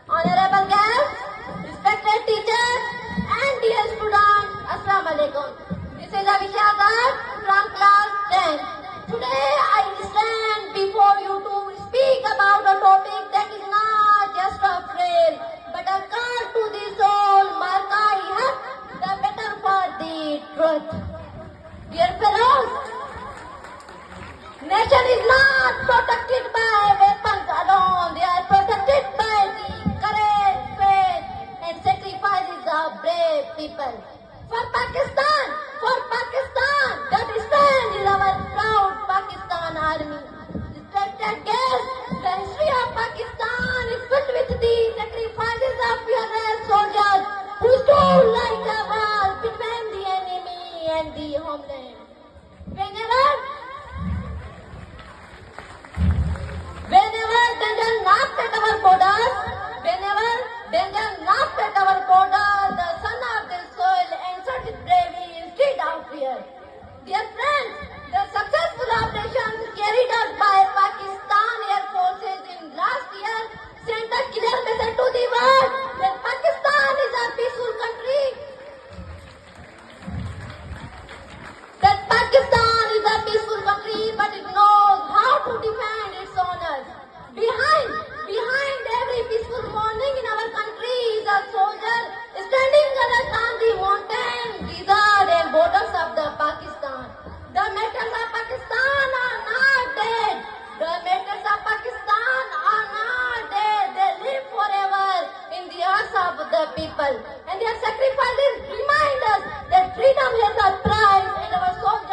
Honorable guests, respected teachers, and dear students, Assalamu alaikum. This is Avishakar from class 10. Today I stand before you to speak about a topic that is not just a phrase, but a call to the soul, Markai Haq, the better for the truth. Dear fellows, nation is not protected by weapons alone. They are protected by the courage, faith, and sacrifices of brave people. For Pakistan, that stand is our proud Pakistan army. Respected guests, the history of Pakistan is filled with the sacrifices of fearless soldiers who stood like a wall between the enemy and the homeland. Whenever danger knocked at our borders, the son of the soil answered with bravery instead of fear. Dear friends, the successful operations carried out by Pakistan Air Forces in last year sent a clear message to the world that Pakistan is a peaceful country. But it knows how to defend its owners. Behind every peaceful morning in our country is a soldier standing alert on the mountain, desert and borders of the Pakistan. The metals of Pakistan are not dead. They live forever in the hearts of the people. And their sacrifices remind us that freedom has a price and our soldiers